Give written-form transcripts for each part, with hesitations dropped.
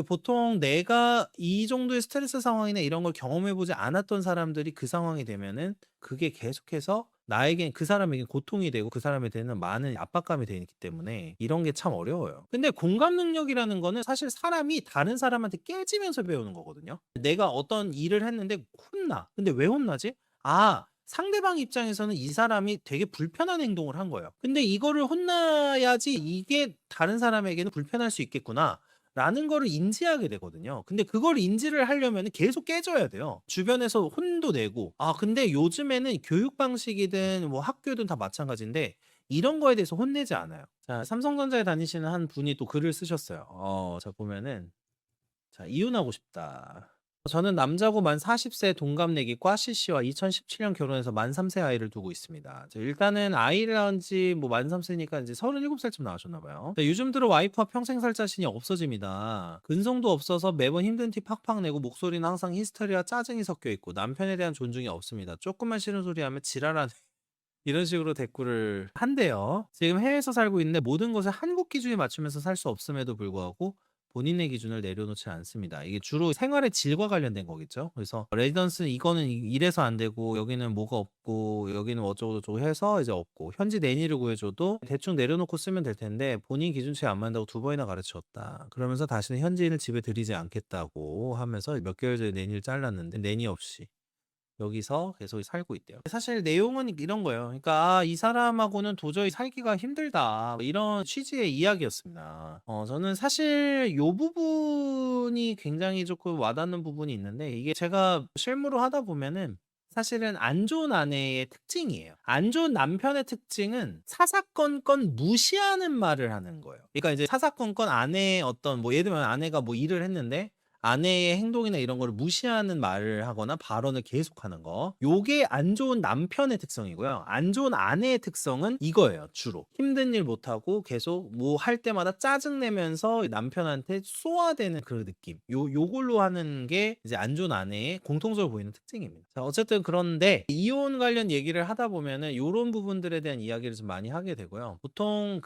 보통 내가 이 정도의 스트레스 상황이나 이런 걸 경험해 보지 않았던 사람들이 그 상황이 되면은 그게 계속해서 나에겐 그 사람에겐 고통이 되고 그 사람한테는 많은 압박감이 되기 때문에 이런 게 참 어려워요. 근데 공감 능력이라는 거는 사실 사람이 다른 사람한테 깨지면서 배우는 거거든요. 내가 어떤 일을 했는데 혼나. 근데 왜 혼나지? 상대방 입장에서는 이 사람이 되게 불편한 행동을 한 거예요. 근데 이거를 혼나야지 '이게 다른 사람에게는 불편할 수 있겠구나.' 라는 거를 인지하게 되거든요. 근데 그걸 인지를 하려면은 계속 깨져야 돼요. 주변에서 혼도 내고. 근데 요즘에는 교육 방식이든 뭐 학교든 다 마찬가지인데 이런 거에 대해서 혼내지 않아요. 자, 삼성전자에 다니시는 한 분이 또 글을 쓰셨어요. 자 보면은 자, "이혼하고 싶다. 저는 남자고 만 40세 동갑내기 꽈씨 씨와 2017년 결혼해서 만 3세 아이를 두고 있습니다." 일단은 아이를 낳은 지 뭐 만 3 세니까 이제 37 살쯤 나으셨나 봐요. "네, 요즘 들어 와이프와 평생 살 자신이 없어집니다. 근성도 없어서 매번 힘든 티 팍팍 내고 목소리는 항상 히스테리와 짜증이 섞여 있고 남편에 대한 존중이 없습니다. 조금만 싫은 소리 하면 지랄하네." 이런 식으로 대꾸를 한대요. 지금 해외에서 살고 있는데 모든 것을 한국 기준에 맞추면서 살 수 없음에도 불구하고 본인의 기준을 내려놓지 않습니다. 이게 주로 생활의 질과 관련된 거겠죠. 그래서 레지던스는 이거는 이래서 안 되고 여기는 뭐가 없고 여기는 어쩌고저쩌고 해서 이제 없고 현지 내니를 구해줘도 대충 내려놓고 쓰면 될 텐데 본인 기준치에 안 맞는다고 두 번이나 가르쳤다. 그러면서 다시는 현지인을 집에 들이지 않겠다고 하면서 몇 개월 전에 내니를 잘랐는데 내니 없이 여기서 계속 살고 있대요. 사실 내용은 이런 거예요. 그러니까 이 사람하고는 도저히 살기가 힘들다." 뭐 이런 취지의 이야기였습니다. 저는 사실 요 부분이 굉장히 조금 와닿는 부분이 있는데 이게 제가 실무로 하다 보면은 사실은 안 좋은 아내의 특징이에요. 안 좋은 남편의 특징은 사사건건 무시하는 말을 하는 거예요. 그러니까 이제 사사건건 아내의 어떤 뭐 예를 들면 아내가 뭐 일을 했는데 아내의 행동이나 이런 거를 무시하는 말을 하거나 발언을 계속하는 거. 요게 안 좋은 남편의 특성이고요. 안 좋은 아내의 특성은 이거예요, 주로. 힘든 일 못하고 계속 뭐 할 때마다 짜증 내면서 남편한테 쏘아대는 그 느낌. 요걸로 하는 게 이제 안 좋은 아내의 공통적으로 보이는 특징입니다. 자, 어쨌든 그런데 이혼 관련 얘기를 하다 보면은 요런 부분들에 대한 이야기를 좀 많이 하게 되고요. 보통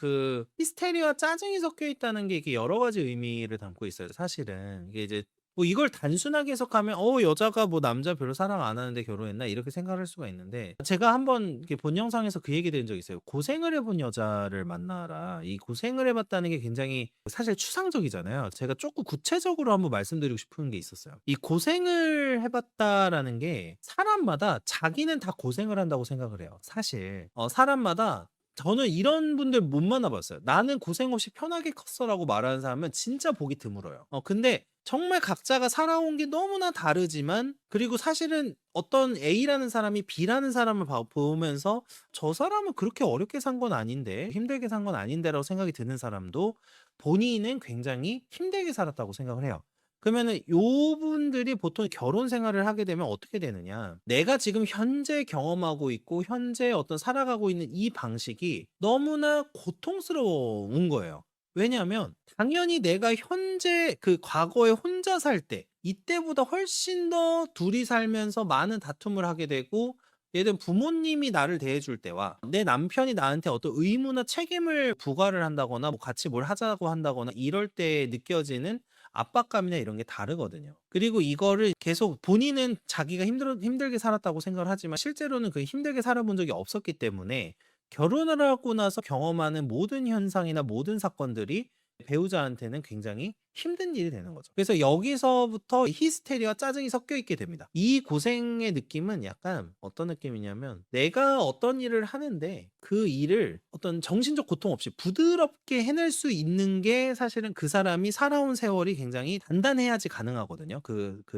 히스테리와 짜증이 섞여 있다는 게 이게 여러 가지 의미를 담고 있어요, 사실은. 이게 이제 뭐 이걸 단순하게 해석하면 '여자가 뭐 남자 별로 사랑 안 하는데 결혼했나?' 이렇게 생각할 수가 있는데 제가 한번 이렇게 본 영상에서 그 얘기 들은 적이 있어요. "고생을 해본 여자를 만나라." 이 고생을 해 봤다는 게 굉장히 사실 추상적이잖아요. 제가 쪼끔 구체적으로 한번 말씀드리고 싶은 게 있었어요. 이 "고생을 해 봤다."라는 게 사람마다 자기는 다 고생을 한다고 생각을 해요, 사실. 사람마다 저는 이런 분들 못 만나 봤어요. "나는 고생 없이 편하게 컸어."라고 말하는 사람은 진짜 보기 드물어요. 근데 정말 각자가 살아온 게 너무나 다르지만 그리고 사실은 어떤 A라는 사람이 B라는 사람을 보면서 '저 사람은 그렇게 어렵게 산 건 아닌데 힘들게 산 건 아닌데.'라고 생각이 드는 사람도 본인은 굉장히 힘들게 살았다고 생각을 해요. 그러면은 요분들이 보통 결혼 생활을 하게 되면 어떻게 되느냐. 내가 지금 현재 경험하고 있고 현재 어떤 살아가고 있는 이 방식이 너무나 고통스러운 거예요. 왜냐하면 당연히 내가 현재 과거에 혼자 살 때 이때보다 훨씬 더 둘이 살면서 많은 다툼을 하게 되고 예를 들면 부모님이 나를 대해줄 때와 내 남편이 나한테 어떤 의무나 책임을 부과를 한다거나 뭐 같이 뭘 하자고 한다거나 이럴 때 느껴지는 압박감이나 이런 게 다르거든요. 그리고 이거를 계속 본인은 자기가 힘들게 살았다고 생각을 하지만 실제로는 힘들게 살아본 적이 없었기 때문에 결혼을 하고 나서 경험하는 모든 현상이나 모든 사건들이 배우자한테는 굉장히 힘든 일이 되는 거죠. 그래서 여기서부터 히스테리와 짜증이 섞여 있게 됩니다. 이 고생의 느낌은 약간 어떤 느낌이냐면 내가 어떤 일을 하는데 그 일을 어떤 정신적 고통 없이 부드럽게 해낼 수 있는 게 사실은 그 사람이 살아온 세월이 굉장히 단단해야지 가능하거든요.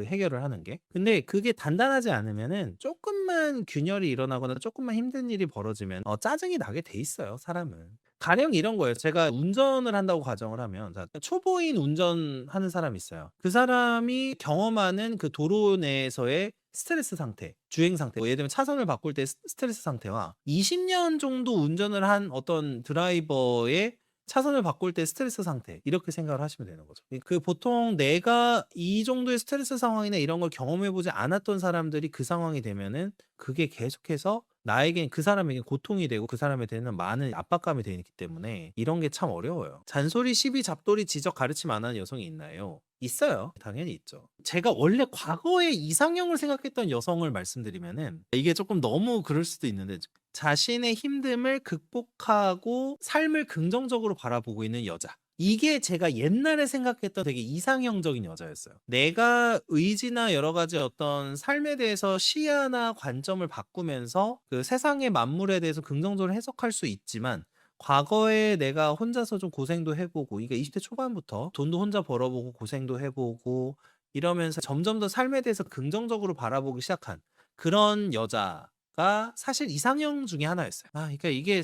해결을 하는 게. 근데 그게 단단하지 않으면은 조금만 균열이 일어나거나 조금만 힘든 일이 벌어지면 짜증이 나게 돼 있어요, 사람은. 가령 이런 거예요. 제가 운전을 한다고 가정을 하면 자 초보인 운전하는 사람이 있어요. 그 사람이 경험하는 그 도로 내에서의 스트레스 상태, 주행 상태 뭐 예를 들면 차선을 바꿀 때 스트레스 상태와 20년 정도 운전을 한 어떤 드라이버의 차선을 바꿀 때 스트레스 상태 이렇게 생각을 하시면 되는 거죠. 보통 내가 이 정도의 스트레스 상황이나 이런 걸 경험해 보지 않았던 사람들이 그 상황이 되면은 그게 계속해서 나에겐 그 사람에겐 고통이 되고 그 사람한테는 많은 압박감이 되기 때문에 이런 게 참 어려워요. 잔소리, 시비, 잡돌이, 지적, 가르침 안 하는 여성이 있나요? 있어요. 당연히 있죠. 제가 원래 과거에 이상형을 생각했던 여성을 말씀드리면은 이게 조금 너무 그럴 수도 있는데 자신의 힘듦을 극복하고 삶을 긍정적으로 바라보고 있는 여자. 이게 제가 옛날에 생각했던 되게 이상형적인 여자였어요. 내가 의지나 여러 가지 어떤 삶에 대해서 시야나 관점을 바꾸면서 그 세상의 만물에 대해서 긍정적으로 해석할 수 있지만 과거에 내가 혼자서 좀 고생도 해 보고 이게 20대 초반부터 돈도 혼자 벌어 보고 고생도 해 보고 이러면서 점점 더 삶에 대해서 긍정적으로 바라보기 시작한 그런 여자가 사실 이상형 중에 하나였어요. 그러니까 이게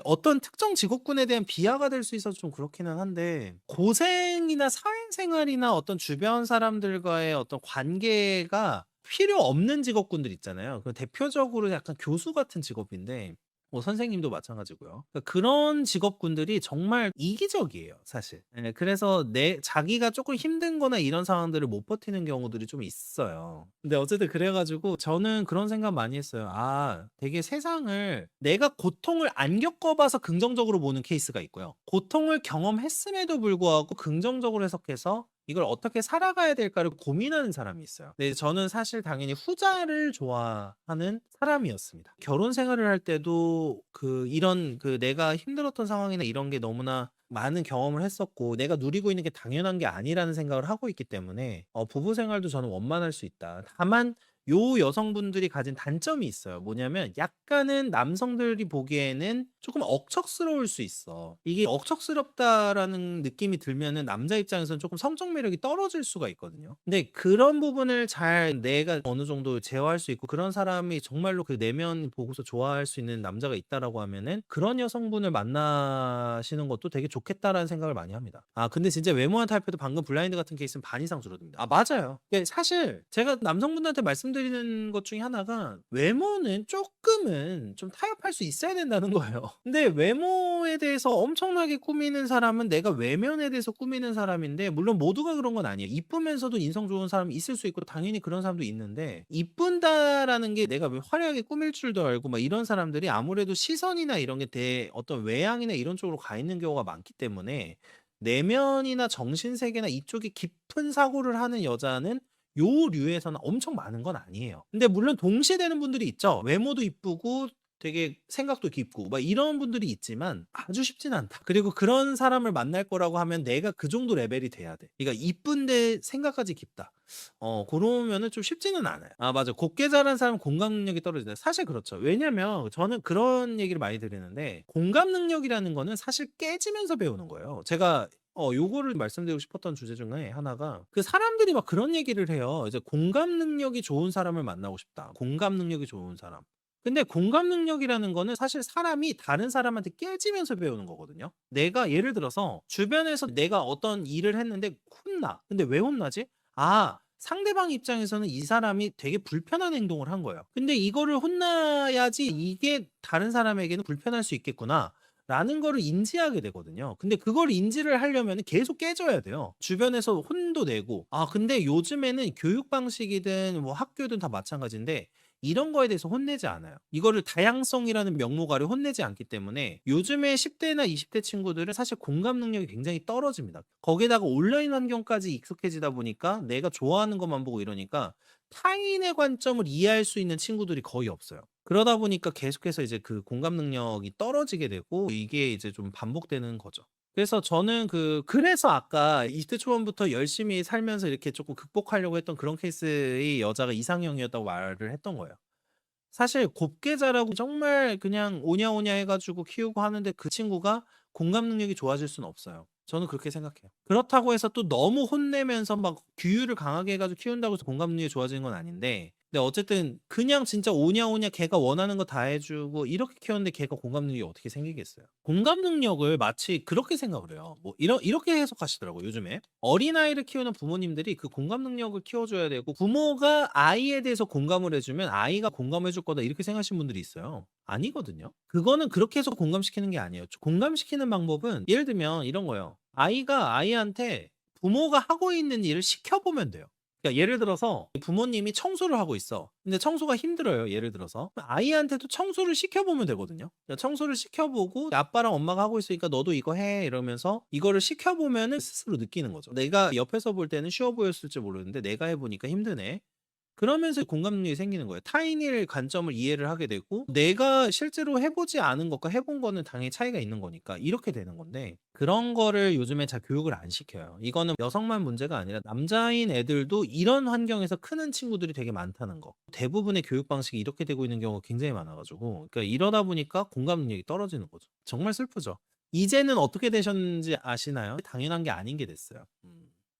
어떤 특정 직업군에 대한 비하가 될 수 있어서 좀 그렇기는 한데 고생이나 사회생활이나 어떤 주변 사람들과의 어떤 관계가 필요 없는 직업군들 있잖아요. 그 대표적으로 약간 교수 같은 직업인데 뭐 선생님도 마찬가지고요. 그러니까 그런 직업군들이 정말 이기적이에요, 사실. 예, 그래서 내 자기가 조금 힘든 거나 이런 상황들을 못 버티는 경우들이 좀 있어요. 근데 어쨌든 그래 가지고 저는 그런 생각 많이 했어요. 되게 세상을 내가 고통을 안 겪어 봐서 긍정적으로 보는 케이스가 있고요. 고통을 경험했음에도 불구하고 긍정적으로 해석해서 이걸 어떻게 살아가야 될까를 고민하는 사람이 있어요. 근데 저는 사실 당연히 후자를 좋아하는 사람이었습니다. 결혼 생활을 할 때도 이런 내가 힘들었던 상황이나 이런 게 너무나 많은 경험을 했었고 내가 누리고 있는 게 당연한 게 아니라는 생각을 하고 있기 때문에 부부 생활도 저는 원만할 수 있다. 다만 요 여성분들이 가진 단점이 있어요. 뭐냐면 약간은 남성들이 보기에는 조금 억척스러울 수 있어. 이게 억척스럽다라는 느낌이 들면은 남자 입장에서는 조금 성적 매력이 떨어질 수가 있거든요. 근데 그런 부분을 잘 내가 어느 정도 제어할 수 있고 그런 사람이 정말로 그 내면 보고서 좋아할 수 있는 남자가 있다라고 하면은 그런 여성분을 만나시는 것도 되게 좋겠다라는 생각을 많이 합니다. 근데 진짜 외모와 타입에도 방금 블라인드 같은 케이스는 반 이상 줄어듭니다. 맞아요. 이게 사실 제가 남성분들한테 말씀드리는 것 중에 하나가 외모는 쪼끔은 좀 타협할 수 있어야 된다는 거예요. 근데 외모에 대해서 엄청나게 꾸미는 사람은 내가 외면에 대해서 꾸미는 사람인데 물론 모두가 그런 건 아니에요. 이쁘면서도 인성 좋은 사람이 있을 수 있고 당연히 그런 사람도 있는데 이쁜다라는 게 내가 왜 화려하게 꾸밀 줄도 알고 막 이런 사람들이 아무래도 시선이나 이런 게 어떤 외향이나 이런 쪽으로 가 있는 경우가 많기 때문에 내면이나 정신 세계나 이쪽에 깊은 사고를 하는 여자는 요 류에서는 엄청 많은 건 아니에요. 근데 물론 동시되는 분들이 있죠. 외모도 이쁘고 되게 생각도 깊고 막 이런 분들이 있지만 아주 쉽진 않다. 그리고 그런 사람을 만날 거라고 하면 내가 그 정도 레벨이 돼야 돼. 그러니까 이쁜데 생각까지 깊다. 그러면은 좀 쉽지는 않아요. 맞아. 곱게 자란 사람은 공감 능력이 떨어진다. 사실 그렇죠. 왜냐면 저는 그런 얘기를 많이 드리는데 공감 능력이라는 거는 사실 깨지면서 배우는 거예요. 제가 요거를 말씀드리고 싶었던 주제 중에 하나가 사람들이 막 그런 얘기를 해요. 이제 공감 능력이 좋은 사람을 만나고 싶다. 공감 능력이 좋은 사람. 근데 공감 능력이라는 거는 사실 사람이 다른 사람한테 깨지면서 배우는 거거든요. 내가 예를 들어서 주변에서 내가 어떤 일을 했는데 혼나. 근데 왜 혼나지? 상대방 입장에서는 이 사람이 되게 불편한 행동을 한 거예요. 근데 이거를 혼나야지 이게 다른 사람에게는 불편할 수 있겠구나. 라는 거를 인지하게 되거든요. 근데 그걸 인지를 하려면 계속 깨져야 돼요. 주변에서 혼도 내고. 근데 요즘에는 교육 방식이든 뭐 학교든 다 마찬가지인데 이런 거에 대해서 혼내지 않아요. 이거를 다양성이라는 명목 아래 혼내지 않기 때문에 요즘에 10 대나 20대 친구들은 사실 공감 능력이 굉장히 떨어집니다. 거기다가 온라인 환경까지 익숙해지다 보니까 내가 좋아하는 것만 보고 이러니까 타인의 관점을 이해할 수 있는 친구들이 거의 없어요. 그러다 보니까 계속해서 이제 그 공감 능력이 떨어지게 되고 이게 이제 좀 반복되는 거죠. 그래서 저는 그래서 아까 20대 초반부터 열심히 살면서 이렇게 조금 극복하려고 했던 그런 케이스의 여자가 이상형이었다고 말을 했던 거예요. 사실 곱게 자라고 정말 그냥 오냐오냐 해 가지고 키우고 하는데 그 친구가 공감 능력이 좋아질 수는 없어요. 저는 그렇게 생각해요. 그렇다고 해서 또 너무 혼내면서 막 규율을 강하게 해 가지고 키운다고 해서 공감 능력이 좋아지는 건 아닌데 근데 어쨌든 그냥 진짜 오냐오냐 걔가 원하는 거 다 해 주고 이렇게 키웠는데 걔가 공감 능력이 어떻게 생기겠어요. 공감 능력을 마치 그렇게 생각을 해요. 뭐 이렇게 해석하시더라고요 요즘에. 어린아이를 키우는 부모님들이 그 공감 능력을 키워줘야 되고 부모가 아이에 대해서 공감을 해 주면 아이가 공감해 줄 거다 이렇게 생각하시는 분들이 있어요. 아니거든요. 그거는 그렇게 해서 공감시키는 게 아니에요. 공감시키는 방법은 예를 들면 이런 거예요. 아이가 아이한테 부모가 하고 있는 일을 시켜 보면 돼요. 그러니까 예를 들어서 부모님이 청소를 하고 있어. 근데 청소가 힘들어요, 예를 들어서. 아이한테도 청소를 시켜보면 되거든요. 그러니까 청소를 시켜보고 아빠랑 엄마가 하고 있으니까 너도 이거 해 이러면서 이거를 시켜보면은 스스로 느끼는 거죠. 내가 옆에서 볼 때는 쉬워 보였을지 모르는데 내가 해보니까 힘드네. 그러면서 공감 능력이 생기는 거예요. 타인의 관점을 이해를 하게 되고 내가 실제로 해 보지 않은 것과 해본 거는 당연히 차이가 있는 거니까 이렇게 되는 건데 그런 거를 요즘에 잘 교육을 안 시켜요. 이거는 여성만 문제가 아니라 남자인 애들도 이런 환경에서 크는 친구들이 되게 많다는 거. 대부분의 교육 방식이 이렇게 되고 있는 경우가 굉장히 많아 가지고 그러니까 이러다 보니까 공감 능력이 떨어지는 거죠. 정말 슬프죠. 이제는 어떻게 되셨는지 아시나요? 당연한 게 아닌 게 됐어요.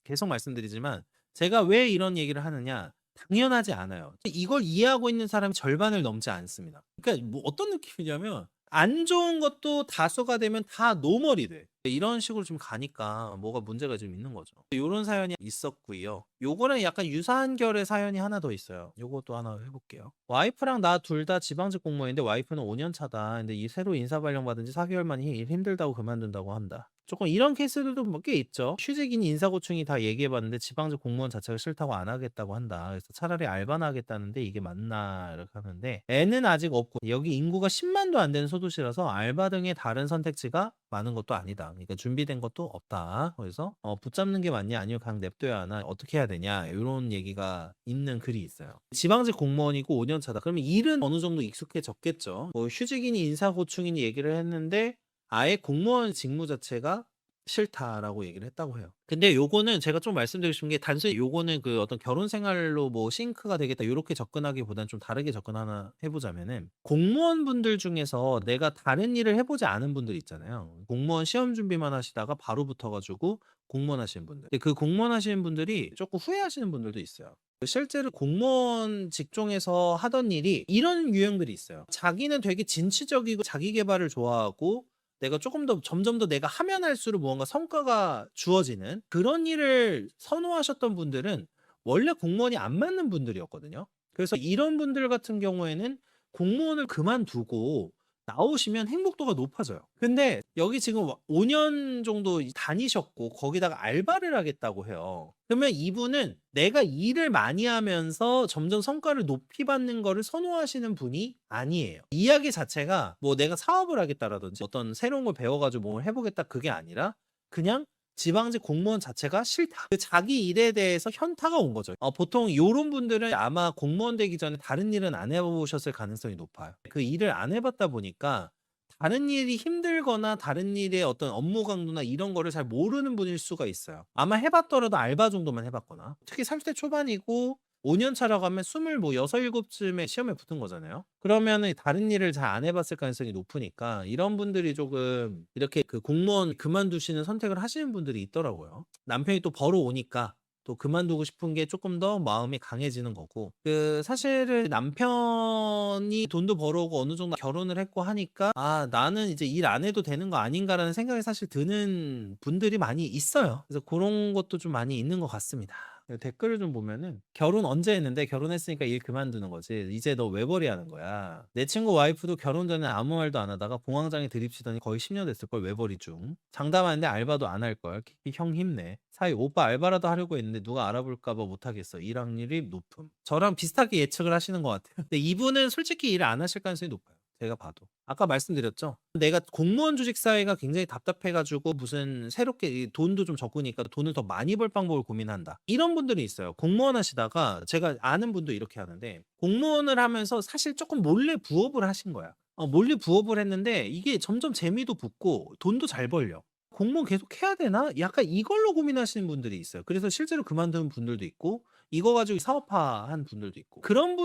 계속 말씀드리지만 제가 왜 이런 얘기를 하느냐 당연하지 않아요. 이걸 이해하고 있는 사람이 절반을 넘지 않습니다. 그러니까 뭐 어떤 느낌이냐면 안 좋은 것도 다소가 되면 다 노멀이 돼. 이런 식으로 좀 가니까 뭐가 문제가 좀 있는 거죠. 요런 사연이 있었고요. 요거는 약간 유사한 결의 사연이 하나 더 있어요. 요것도 하나 해 볼게요. 와이프랑 나 둘 다 지방직 공무원인데 와이프는 5년 차다. 근데 이 새로 인사 발령 받은 지 4 개월 만에 일 힘들다고 그만둔다고 한다. 조금 이런 케이스들도 뭐 꽤 있죠. 취직인 인사고충이 다 얘기해 봤는데 지방직 공무원 자체가 싫다고 안 하겠다고 한다. 그래서 차라리 알바나 하겠다는데 이게 맞나 이렇게 하는데 애는 아직 없고 여기 인구가 10만도 안 되는 소도시라서 알바 등의 다른 선택지가 많은 것도 아니다. 그러니까 준비된 것도 없다. 그래서 붙잡는 게 맞냐 아니면 그냥 냅둬야 하나 어떻게 해야 되냐 이런 얘기가 있는 글이 있어요. 지방직 공무원이고 5년 차다. 그러면 일은 어느 정도 익숙해졌겠죠. 뭐 휴직이니 인사고충이니 얘기를 했는데 아예 공무원 직무 자체가 싫다라고 얘기를 했다고 해요. 근데 요거는 제가 좀 말씀드리고 싶은 게 단순히 요거는 그 어떤 결혼 생활로 뭐 싱크가 되겠다 요렇게 접근하기보다는 좀 다르게 접근하나 해 보자면은 공무원분들 중에서 내가 다른 일을 해 보지 않은 분들 있잖아요. 공무원 시험 준비만 하시다가 바로 붙어 가지고 공무원 하시는 분들. 근데 그 공무원 하시는 분들이 쪼끔 후회하시는 분들도 있어요. 실제로 공무원 직종에서 하던 일이 이런 유형들이 있어요. 자기는 되게 진취적이고 자기 계발을 좋아하고 내가 조금 더 점점 더 내가 하면 할수록 무언가 성과가 주어지는 그런 일을 선호하셨던 분들은 원래 공무원이 안 맞는 분들이었거든요. 그래서 이런 분들 같은 경우에는 공무원을 그만두고 나오시면 행복도가 높아져요. 근데 여기 지금 5년 정도 다니셨고 거기다가 알바를 하겠다고 해요. 그러면 이분은 내가 일을 많이 하면서 점점 성과를 높이 받는 거를 선호하시는 분이 아니에요. 이야기 자체가 뭐 내가 사업을 하겠다라든지 어떤 새로운 걸 배워 가지고 뭘 해 보겠다 그게 아니라 그냥 지방직 공무원 자체가 싫다. 그 자기 일에 대해서 현타가 온 거죠. 보통 요런 분들은 아마 공무원 되기 전에 다른 일은 안 해 보셨을 가능성이 높아요. 그 일을 안 해 봤다 보니까 다른 일이 힘들거나 다른 일의 어떤 업무 강도나 이런 거를 잘 모르는 분일 수가 있어요. 아마 해 봤더라도 알바 정도만 해 봤거나. 특히 30대 초반이고 5년 차라고 하면 스물 뭐 6-7 쯤에 시험에 붙은 거잖아요. 그러면은 다른 일을 잘 안 해 봤을 가능성이 높으니까 이런 분들이 조금 이렇게 그 공무원 그만두시는 선택을 하시는 분들이 있더라고요. 남편이 또 벌어오니까 또 그만두고 싶은 게 조금 더 마음이 강해지는 거고 그 사실은 남편이 돈도 벌어오고 어느 정도 결혼을 했고 하니까 '아 나는 이제 일 안 해도 되는 거 아닌가.'라는 생각이 사실 드는 분들이 많이 있어요. 그래서 그런 것도 좀 많이 있는 것 같습니다. 댓글을 좀 보면은 "결혼 언제 했는데 결혼했으니까 일 그만두는 거지. 이제 너 외벌이 하는 거야." 내 친구 와이프도 결혼 전에 아무 말도 안 하다가 공황장애 들이치더니 거의 10년 됐을걸 외벌이 중. 장담하는데 알바도 안 할걸. 키키 형 힘내. 사위 오빠 알바라도 하려고 했는데 누가 알아볼까 봐 못하겠어. 일 확률이 높음. 저랑 비슷하게 예측을 하시는 것 같아요. 근데 이분은 솔직히 일을 안 하실 가능성이 높아요. 제가 봐도. 아까 말씀드렸죠. 내가 공무원 조직 사회가 굉장히 답답해 가지고 무슨 새롭게 이 돈도 좀 적으니까 돈을 더 많이 벌 방법을 고민한다. 이런 분들이 있어요. 공무원 하시다가 제가 아는 분도 이렇게 하는데 공무원을 하면서 사실 조금 몰래 부업을 하신 거야. 몰래 부업을 했는데 이게 점점 재미도 붙고 돈도 잘 벌려. '공무원 계속 해야 되나?' 약간 이걸로 고민하시는 분들이 있어요. 그래서 실제로 그만둔 분들도 있고 이거 가지고 사업화한 분들도 있고. 그런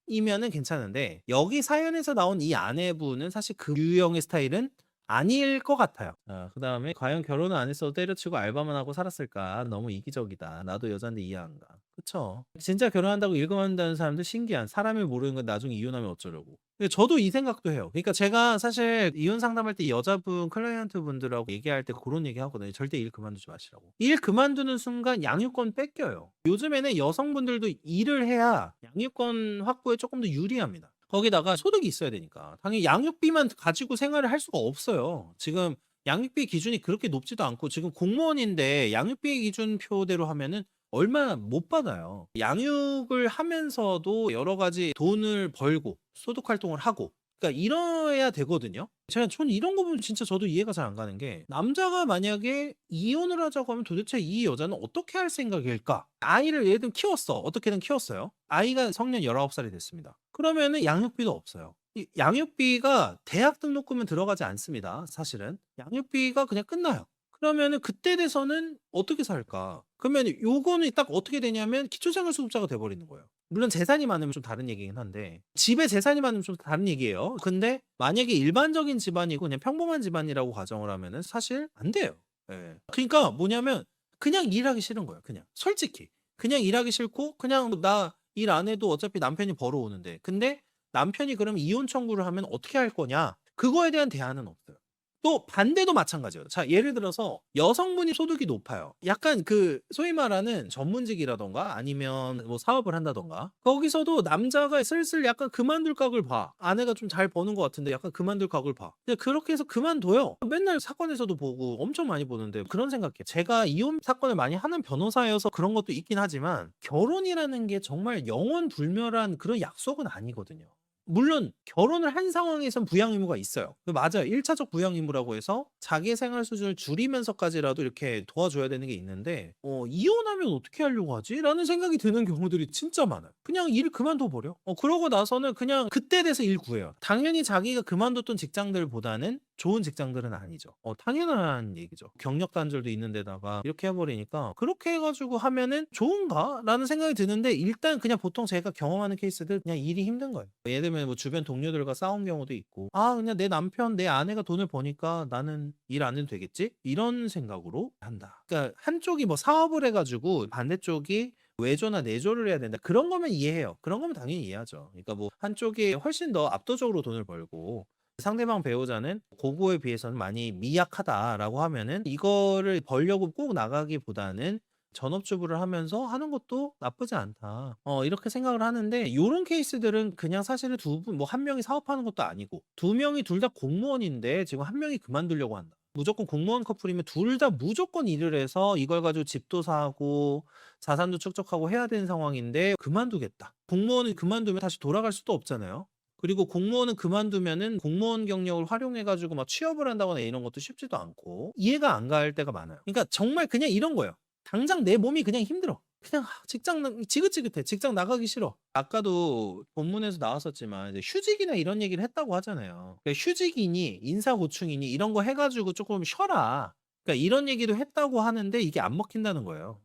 분이면은 괜찮은데 여기 사연에서 나온 이 아내분은 사실 그 유형의 스타일은 아닐 것 같아요. 그다음에 "과연 결혼을 안 했어도 때려치고 알바만 하고 살았을까? 너무 이기적이다. 나도 여잔데 이해 안 가." 그쵸. 진짜 결혼한다고 일 그만둔다는 사람들 신기한 사람을 모르는 건 나중에 이혼하면 어쩌려고. 근데 저도 이 생각도 해요. 그러니까 제가 사실 이혼 상담할 때 여자분 클라이언트 분들하고 얘기할 때 그런 얘기 하거든요. 절대 일 그만두지 마시라고. 일 그만두는 순간 양육권 뺏겨요. 요즘에는 여성분들도 일을 해야 양육권 확보에 조금 더 유리합니다. 거기다가 소득이 있어야 되니까. 당연히 양육비만 가지고 생활을 할 수가 없어요. 지금 양육비 기준이 그렇게 높지도 않고 지금 공무원인데 양육비 기준표대로 하면은 얼마 못 받아요. 양육을 하면서도 여러 가지 돈을 벌고 소득 활동을 하고 그러니까 이래야 되거든요. 저는 이런 거 보면 진짜 저도 이해가 잘 안 가는 게 남자가 만약에 이혼을 하자고 하면 도대체 이 여자는 어떻게 할 생각일까? 아이를 예를 들면 키웠어. 어떻게든 키웠어요. 아이가 성년 19 살이 됐습니다. 그러면은 양육비도 없어요. 이 양육비가 대학 등록금은 들어가지 않습니다 사실은. 양육비가 그냥 끝나요. 그러면은 그때 돼서는 어떻게 살까? 그러면 요거는 딱 어떻게 되냐면 기초생활수급자가 돼 버리는 거예요. 물론 재산이 많으면 좀 다른 얘기긴 한데 집에 재산이 많으면 좀 다른 얘기예요. 근데 만약에 일반적인 집안이고 그냥 평범한 집안이라고 가정을 하면은 사실 안 돼요. 예. 그러니까 뭐냐면 그냥 일하기 싫은 거예요 그냥. 솔직히. 그냥 일하기 싫고 그냥 나 일 안 해도 어차피 남편이 벌어오는데. 근데 남편이 그럼 이혼 청구를 하면 어떻게 할 거냐? 그거에 대한 대안은 없어요. 또 반대도 마찬가지예요. 자 예를 들어서 여성분이 소득이 높아요. 약간 그 소위 말하는 전문직이라든가 아니면 뭐 사업을 한다든가 거기서도 남자가 슬슬 약간 그만둘 각을 봐. 아내가 좀 잘 버는 것 같은데 약간 그만둘 각을 봐. 근데 그렇게 해서 그만둬요. 맨날 사건에서도 보고 엄청 많이 보는데 그런 생각해요. 제가 이혼 사건을 많이 하는 변호사여서 그런 것도 있긴 하지만 결혼이라는 게 정말 영원불멸한 그런 약속은 아니거든요. 물론 결혼을 한 상황에선 부양 의무가 있어요. 맞아요. 1 차적 부양 의무라고 해서 자기의 생활 수준을 줄이면서까지라도 이렇게 도와줘야 되는 게 있는데 '이혼하면 어떻게 하려고 하지?'라는 생각이 드는 경우들이 진짜 많아요. 그냥 일 그만둬 버려. 그러고 나서는 그냥 그때 돼서 일 구해요. 당연히 자기가 그만뒀던 직장들보다는 좋은 직장들은 아니죠. 당연한 얘기죠. 경력 단절도 있는 데다가 이렇게 해 버리니까 '그렇게 해 가지고 하면은 좋은가?'라는 생각이 드는데 일단 그냥 보통 제가 경험하는 케이스들 그냥 일이 힘든 거예요. 예를 들면 뭐 주변 동료들과 싸운 경우도 있고 '아 그냥 내 남편, 내 아내가 돈을 버니까 나는 일 안 해도 되겠지?' 이런 생각으로 한다. 그러니까 한쪽이 뭐 사업을 해 가지고 반대쪽이 외조나 내조를 해야 된다. 그런 거면 이해해요. 그런 거면 당연히 이해하죠. 그러니까 뭐 한쪽이 훨씬 더 압도적으로 돈을 벌고 상대방 배우자는 고거에 비해서는 많이 미약하다라고 하면은 이거를 벌려고 꼭 나가기보다는 전업주부를 하면서 하는 것도 나쁘지 않다. 이렇게 생각을 하는데 요런 케이스들은 그냥 사실은 두 분 뭐 한 명이 사업하는 것도 아니고 두 명이 둘 다 공무원인데 지금 한 명이 그만두려고 한다. 무조건 공무원 커플이면 둘 다 무조건 일을 해서 이걸 가지고 집도 사고 자산도 축적하고 해야 되는 상황인데 그만두겠다. 공무원을 그만두면 다시 돌아갈 수도 없잖아요. 그리고 공무원은 그만두면은 공무원 경력을 활용해 가지고 막 취업을 한다거나 이런 것도 쉽지도 않고 이해가 안 갈 때가 많아요. 그러니까 정말 그냥 이런 거예요. 당장 내 몸이 그냥 힘들어. 그냥 직장 지긋지긋해. 직장 나가기 싫어. 아까도 본문에서 나왔었지만 이제 휴직이나 이런 얘기를 했다고 하잖아요. 그러니까 휴직이니 인사고충이니 이런 거 해 가지고 쪼끔 쉬어라. 그러니까 이런 얘기도 했다고 하는데 이게 안 먹힌다는 거예요.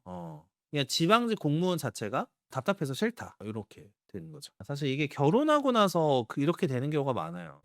그냥 지방직 공무원 자체가 답답해서 싫다. 요렇게 되는 거죠. 사실 이게 결혼하고 나서 이렇게 되는 경우가 많아요.